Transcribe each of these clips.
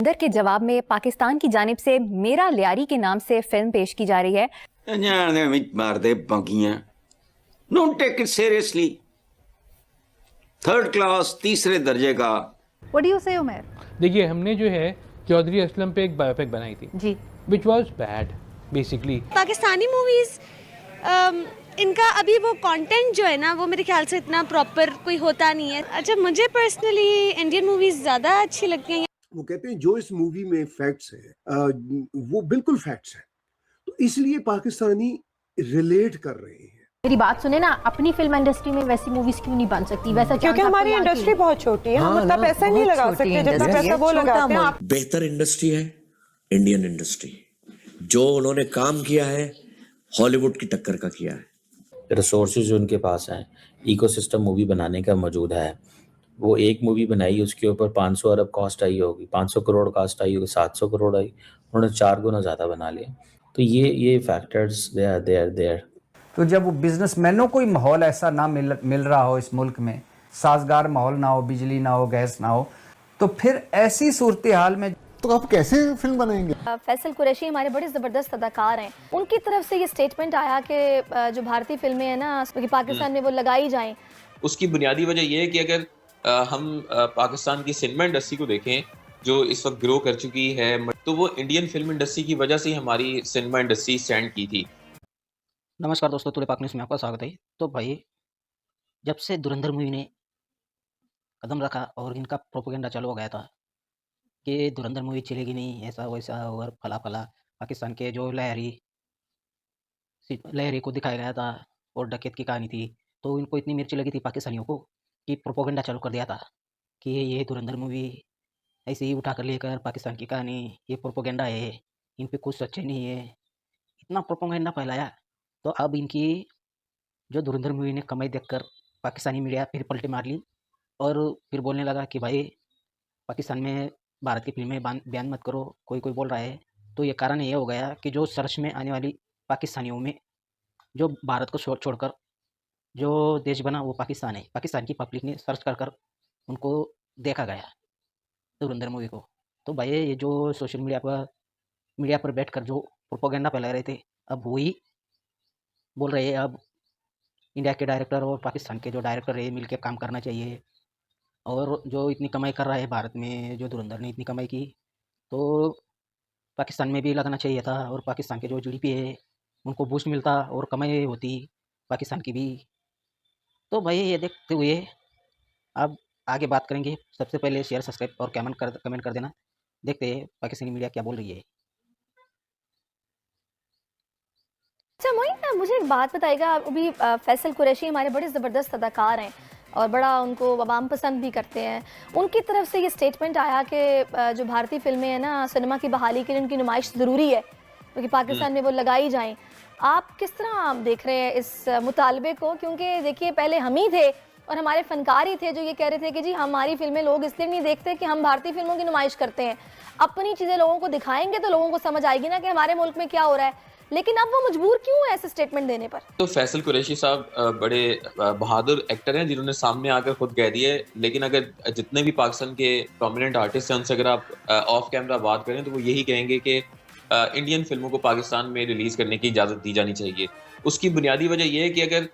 अंदर के जवाब में पाकिस्तान की जानिब से मेरा लियारी के नाम से फिल्म पेश की जा रही है। Don't take it seriously. Third class, तीसरे दर्जे का। व्हाट डू यू से उमर? देखिए, हमने जो है चौधरी असलम पे एक बायोपिक बनाई थी जी, which was bad basically. Pakistani movies इनका अभी वो कंटेंट जो है ना, वो मेरे ख्याल से इतना प्रॉपर कोई होता नहीं है। अच्छा, मुझे पर्सनली इंडियन मूवीज ज़्यादा अच्छी लगती हैं। वो कहते हैं जो इस मूवी में फैक्ट्स है वो बिल्कुल फैक्ट्स है, तो इसलिए पाकिस्तानी रिलेट कर रहे हैं। मेरी बात सुने ना, अपनी फिल्म इंडस्ट्री में वैसी मूवीज क्यों नहीं बन सकती? वैसा क्योंकि हमारी इंडस्ट्री बहुत छोटी है, हम उतना पैसा नहीं लगा सकते जितना पैसा वो लगाते हैं। बेहतर इंडस्ट्री है इंडियन इंडस्ट्री। जो उन्होंने काम किया है हॉलीवुड की टक्कर का किया है। रिसोर्सेज जो उनके पास हैं, इकोसिस्टम मूवी बनाने का मौजूद है। वो एक मूवी बनाई, उसके ऊपर 500 अरब कॉस्ट आई होगी, 500 करोड़ कॉस्ट आई होगी, 700 करोड़ आई, उन्होंने 4 गुना ज़्यादा बना लिया। तो ये फैक्टर्स दे आर देयर। तो जब वो बिजनेसमैनों को ही माहौल ऐसा ना मिल रहा हो, इस मुल्क में साजगार माहौल ना हो, बिजली ना हो, गैस ना हो, तो फिर ऐसी सूरत हाल में तो आप कैसे फिल्म बनाएंगे? फैसल कुरैशी हमारे बड़े ज़बरदस्त अदाकार हैं। उनकी तरफ से ये स्टेटमेंट आया कि जो भारतीय फिल्में हैं ना, कि पाकिस्तान में वो लगाई जाएं। उसकी बुनियादी वजह ये है कि अगर हम पाकिस्तान की सिनेमा इंडस्ट्री को देखें जो इस वक्त ग्रो कर चुकी है, तो वो इंडियन फिल्म इंडस्ट्री की वजह से हमारी सिनेमा इंडस्ट्री स्टैंड की थी। नमस्कार दोस्तों, टुडे पाक न्यूज़ में आपका स्वागत है। तो भाई, जब से धुरंधर मूवी ने कदम रखा और इनका प्रोपेगेंडा चालू हो गया था कि धुरंधर मूवी चलेगी नहीं, ऐसा वैसा और फला फला, पाकिस्तान के जो लहरी को दिखाया गया था और डकैत की कहानी थी, तो इनको इतनी मिर्ची लगी थी पाकिस्तानियों को कि प्रोपेगेंडा चालू कर दिया था कि ये धुरंधर मूवी ऐसे ही उठा कर लेकर पाकिस्तान की कहानी, ये प्रोपेगेंडा है, इन पे कुछ सच्चे नहीं है। इतना प्रोपेगेंडा फैलाया, तो अब इनकी जो धुरंधर मूवी ने कमाई देखकर पाकिस्तानी मीडिया फिर पलटी मार ली और फिर बोलने लगा कि भाई पाकिस्तान में भारत की फिल्में बयान मत करो। कोई बोल रहा है, तो ये कारण ये हो गया कि जो सर्च में आने वाली पाकिस्तानियों में जो भारत को छोड़कर जो देश बना वो पाकिस्तान है। पाकिस्तान की पब्लिक ने सर्च कर उनको देखा गया धुरंधर मूवी को। तो भाई, ये जो सोशल मीडिया पर बैठकर जो प्रोपेगेंडा फैला रहे थे, अब वही बोल रहे हैं अब इंडिया के डायरेक्टर और पाकिस्तान के जो डायरेक्टर है मिलकर काम करना चाहिए। और जो इतनी कमाई कर रहा है भारत में, जो धुरंधर ने इतनी कमाई की, तो पाकिस्तान में भी लगना चाहिए था और पाकिस्तान के जो जीडीपी है उनको बूस्ट मिलता और कमाई होती पाकिस्तान की भी। तो भाई, ये देखते हुए अब आगे बात करेंगे। सबसे पहले शेयर, सब्सक्राइब और कमेंट कर देना। देखते हैं पाकिस्तानी मीडिया क्या बोल रही है। अच्छा मोइन, मुझे एक बात बताइएगा, अभी फैसल कुरैशी हमारे बड़े ज़बरदस्त अदाकार हैं और बड़ा उनको आवाम पसंद भी करते हैं। उनकी तरफ से ये स्टेटमेंट आया कि जो भारतीय फिल्में हैं ना, सिनेमा की बहाली के लिए उनकी नुमाइश ज़रूरी है, क्योंकि पाकिस्तान में वो लगाई जाएं। आप किस तरह देख रहे हैं इस मुतालबे को? क्योंकि देखिए, पहले हम ही थे और हमारे फनकार ही थे जो ये कह रहे थे कि जी हमारी फिल्में लोग इसलिए नहीं देखते कि हम भारतीय फिल्मों की नुमाइश करते हैं। अपनी चीज़ें लोगों को दिखाएंगे तो लोगों को समझ आएगी ना कि हमारे मुल्क में क्या हो रहा है। लेकिन अब वो मजबूर क्यों है ऐसे स्टेटमेंट देने पर? तो फैसल कुरैशी साहब बड़े बहादुर एक्टर हैं जिन्होंने सामने आकर खुद कह दिए। लेकिन अगर जितने भी पाकिस्तान के प्रोमिनेंट आर्टिस्ट हैं उनसे अगर आप ऑफ कैमरा बात करें तो वो यही कहेंगे कि इंडियन फिल्मों को पाकिस्तान में रिलीज़ करने की इजाज़त दी जानी चाहिए। उसकी बुनियादी वजह यह है कि अगर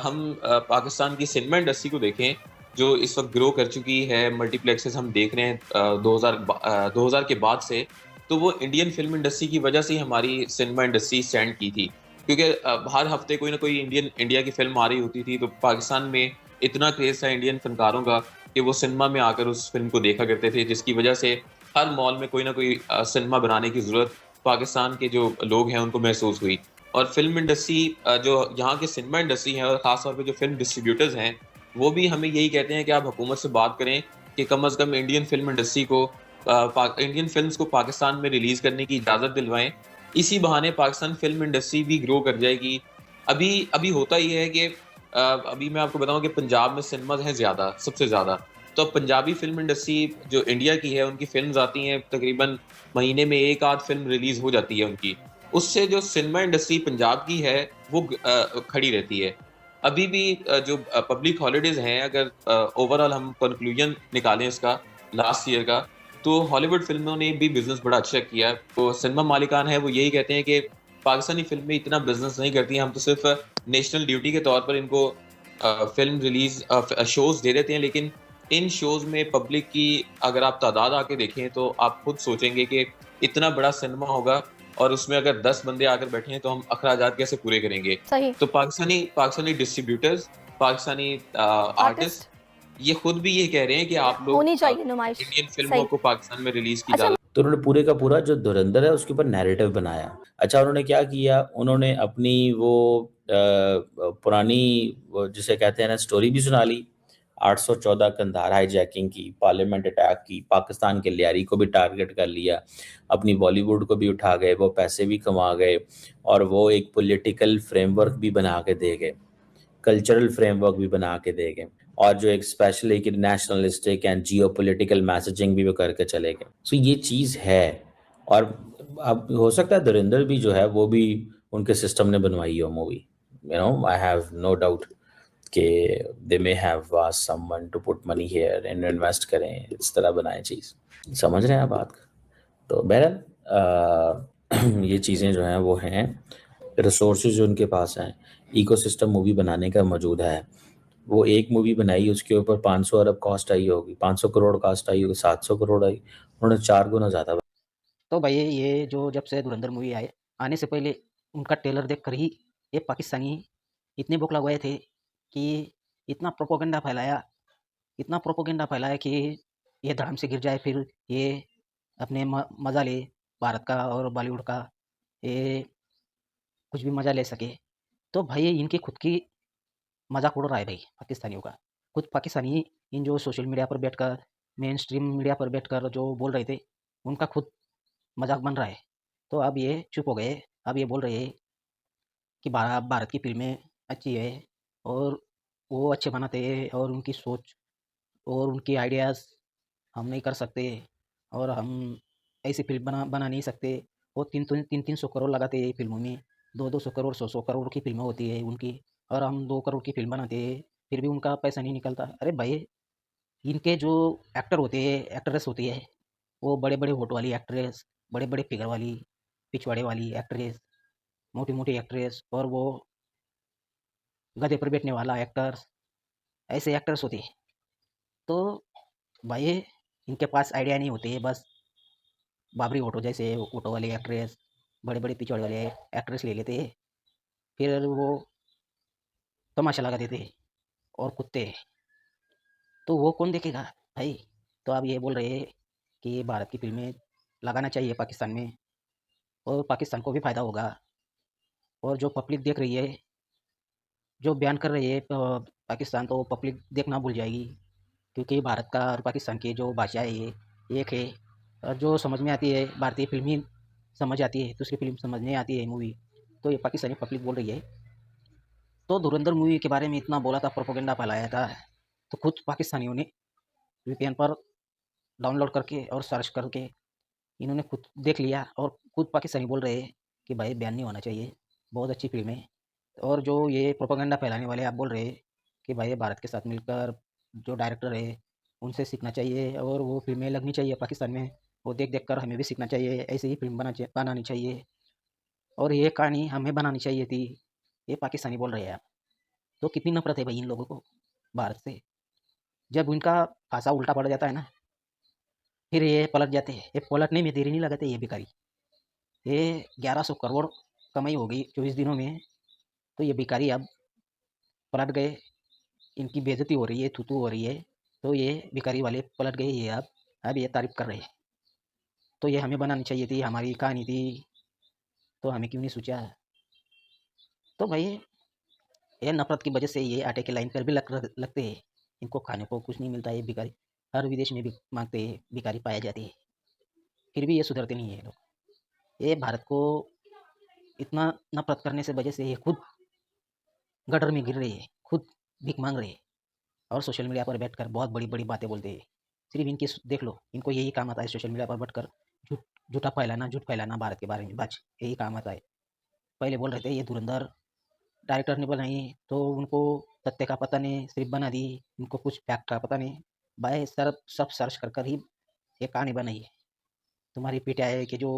हम पाकिस्तान की सिनेमा इंडस्ट्री को देखें जो इस वक्त ग्रो कर चुकी है, मल्टीप्लेक्सेस हम देख रहे हैं 2000 के बाद से, तो वो इंडियन फिल्म इंडस्ट्री की वजह से हमारी सिनेमा इंडस्ट्री स्टैंड की थी। क्योंकि हर हफ्ते कोई ना कोई इंडिया की फिल्म आ रही होती थी, तो पाकिस्तान में इतना क्रेज़ था इंडियन फनकारों का कि वो सिनेमा में आकर उस फिल्म को देखा करते थे, जिसकी वजह से हर मॉल में कोई ना कोई सिनेमा बनाने की ज़रूरत पाकिस्तान के जो लोग हैं उनको महसूस हुई। और फिल्म इंडस्ट्री जो यहाँ की सिनेमा इंडस्ट्री है और ख़ासतौर पर जो फिल्म डिस्ट्रीब्यूटर्स हैं, वो भी हमें यही कहते हैं कि आप हुकूमत से बात करें कि कम अज़ कम इंडियन फिल्म इंडस्ट्री को इंडियन फिल्म्स को पाकिस्तान में रिलीज़ करने की इजाज़त दिलवाएं। इसी बहाने पाकिस्तान फिल्म इंडस्ट्री भी ग्रो कर जाएगी। अभी होता ही है कि अभी मैं आपको बताऊं कि पंजाब में सिनेमाज हैं ज़्यादा, सबसे ज़्यादा। तो पंजाबी फिल्म इंडस्ट्री जो इंडिया की है, उनकी फिल्म्स आती हैं तकरीबन महीने में एक आध फिल्म रिलीज़ हो जाती है उनकी। उससे जो सिनेमा इंडस्ट्री पंजाब की है वो खड़ी रहती है। अभी भी जो पब्लिक हॉलीडेज़ हैं, अगर ओवरऑल हम कंक्लूजन निकालें इसका लास्ट ईयर का, तो हॉलीवुड फिल्मों ने भी बिजनेस बड़ा अच्छा किया है। तो सिनेमा मालिकान है वो यही कहते हैं कि पाकिस्तानी फिल्में इतना बिजनेस नहीं करती हैं, हम तो सिर्फ नेशनल ड्यूटी के तौर पर इनको फिल्म रिलीज शोज दे देते हैं, लेकिन इन शोज में पब्लिक की अगर आप तादाद आके देखें तो आप खुद सोचेंगे कि इतना बड़ा सिनेमा होगा और उसमें अगर 10 बंदे आकर बैठे हैं तो हम अखराजात कैसे पूरे करेंगे। सही। तो Pakistani distributors, Pakistani artist, artist ये खुद भी ये कह रहे हैं कि आप लोग होनी चाहिए नुमाइश। इंडियन फिल्मों सही। को पाकिस्तान में रिलीज की अच्छा इजाजत। तो उन्होंने पूरे का पूरा जो धुरंधर है उसके ऊपर नैरेटिव बनाया। अच्छा उन्होंने क्या किया, उन्होंने अपनी वो पुरानी वो जिसे कहते हैं ना स्टोरी भी सुना ली। 814 कंधार हाईजैकिंग की, पार्लियामेंट अटैक की, पाकिस्तान के लियारी को भी टारगेट कर लिया, अपनी बॉलीवुड को भी उठा गए, वो पैसे भी कमा गए और वो एक पॉलिटिकल फ्रेमवर्क भी बना के दे गए, कल्चरल फ्रेमवर्क भी बना के दे गए और जो एक स्पेशली कि नेशनलिस्टिक एंड जियोपॉलिटिकल मैसेजिंग भी वो करके चले गए। सो ये चीज़ है और अब हो सकता है धुरंधर भी जो है वो भी उनके सिस्टम ने बनवाई हो movie, you know I have no doubt कि they may have asked someone to put money here and invest करें, इस तरह बनाए चीज़। समझ रहे हैं आप बात? तो बहरहाल ये चीज़ें जो हैं वो हैं, रिसोर्सेज जो उनके पास हैं, इकोसिस्टम मूवी बनाने का मौजूद है। वो एक मूवी बनाई उसके ऊपर 500 अरब कॉस्ट आई होगी, 500 करोड़ कॉस्ट आई होगी, 700 करोड़ आई, उन्होंने 4 गुना ज़्यादा। तो भाई ये जो जब से धुरंधर मूवी आए आने से पहले उनका ट्रेलर देखकर ही ये पाकिस्तानी इतने बौखला हुए थे कि इतना प्रोपोगेंडा फैलाया कि ये धड़ाम से गिर जाए, फिर ये अपने मज़ा ले भारत का और बॉलीवुड का, ये कुछ भी मज़ा ले सके। तो भाई इनकी खुद की मजाक उड़ रहा है भाई पाकिस्तानियों का। खुद पाकिस्तानी इन जो सोशल मीडिया पर बैठकर, मेन स्ट्रीम मीडिया पर बैठकर जो बोल रहे थे, उनका खुद मजाक बन रहा है। तो अब ये चुप हो गए, अब ये बोल रहे हैं कि भारत की फिल्में अच्छी है और वो अच्छे बनाते हैं और उनकी सोच और उनकी आइडियाज़ हम नहीं कर सकते और हम ऐसी फिल्म बना नहीं सकते। वो 300 करोड़ लगाते हैं फिल्मों में, 200 करोड़ 100 करोड़ की फिल्में होती है उनकी, और हम 2 करोड़ की फिल्म बनाते हैं, फिर भी उनका पैसा नहीं निकलता। अरे भाई इनके जो एक्टर होते हैं, एक्ट्रेस होती है, वो बड़े बड़े होठ वाली एक्ट्रेस, बड़े बड़े फिगर वाली, पिछवाड़े वाली एक्ट्रेस, मोटी मोटी एक्ट्रेस, और वो गधे पर बैठने वाला एक्टर, ऐसे एक्टर्स होते हैं। तो भाई इनके पास आइडिया नहीं होते, बस बाबरी ऑटो जैसे ऑटो वाले एक्ट्रेस, बड़े बड़े पिछवाड़े वाले एक्ट्रेस ले लेते हैं, फिर वो तमाशा लगा देते हैं और कुत्ते। तो वो कौन देखेगा भाई? तो आप ये बोल रहे हैं कि भारत की फिल्में लगाना चाहिए पाकिस्तान में और पाकिस्तान को भी फ़ायदा होगा, और जो पब्लिक देख रही है, जो बयान कर रही है पाकिस्तान, तो पब्लिक देखना भूल जाएगी, क्योंकि भारत का और पाकिस्तान की जो भाषा है ये एक है। और जो समझ में आती है भारतीय फिल्म ही समझ आती है, दूसरी फिल्म समझ नहीं आती है मूवी, तो ये पाकिस्तानी पब्लिक बोल रही है। तो धुरंधर मूवी के बारे में इतना बोला था, प्रोपोगेंडा फैलाया था, तो खुद पाकिस्तानियों ने वीपीएन पर डाउनलोड करके और सर्च करके इन्होंने खुद देख लिया और खुद पाकिस्तानी बोल रहे हैं कि भाई बैन नहीं होना चाहिए, बहुत अच्छी फिल्म है। और जो ये प्रोपेगेंडा फैलाने वाले आप बोल रहे हैं कि भाई भारत के साथ मिलकर जो डायरेक्टर है उनसे सीखना चाहिए और वो फिल्में लगनी चाहिए पाकिस्तान में, वो देख देख कर हमें भी सीखना चाहिए, ऐसे ही फिल्म बनानी चाहिए और ये कहानी हमें बनानी चाहिए थी, ये पाकिस्तानी बोल रहे हैं आप। तो कितनी नफरत है भाई इन लोगों को भारत से। जब उनका फांसा उल्टा पड़ जाता है ना, फिर ये पलट जाते हैं। ये पलटने में देरी नहीं लगाते ये भिखारी। ये 1100 करोड़ कमाई हो गई 24 दिनों में, तो ये भिखारी अब पलट गए, इनकी बेइज्जती हो रही है, थू-थू हो रही है, तो ये भिखारी वाले पलट गए, ये अब ये तारीफ कर रहे हैं। तो ये हमें बनानी चाहिए थी, हमारी कहानी थी, तो हमें क्यों नहीं सोचा? तो भाई ये नफरत की वजह से ये आटे की लाइन पर भी लगते हैं, इनको खाने को कुछ नहीं मिलता है, भिखारी हर विदेश में भी मांगते हैं, भिखारी पाए जाते हैं, फिर भी ये सुधरते नहीं है ये लोग। ये भारत को इतना नफरत करने से वजह से ये खुद गटर में गिर रही है, खुद भीख मांग रहे हैं और सोशल मीडिया पर बैठकर बहुत बड़ी बड़ी बातें बोलते हैं। सिर्फ इनकी देख लो, इनको यही काम आता है सोशल मीडिया पर बैठकर झूठ फैलाना भारत के बारे में, बस यही काम आता है। पहले बोल रहे थे ये धुरंधर डायरेक्टर ने बनाई, तो उनको तथ्य का पता नहीं, सिर्फ बना दी, उनको कुछ फैक्ट का पता नहीं। भाई सब सर्च कर कर ही एक कहानी बनाई है तुम्हारी पीटीआई के जो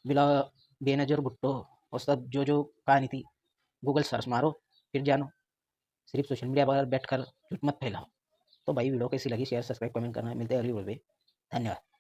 बिला बेनज़ीर भुट्टो और सब जो कहानी थी गूगल सर्च मारो फिर जानो, सिर्फ सोशल मीडिया पर बैठकर झूठ मत फैलाओ। तो भाई वीडियो कैसी लगी शेयर सब्सक्राइब कमेंट करना, मिलते हैं अगली वीडियो पे। धन्यवाद।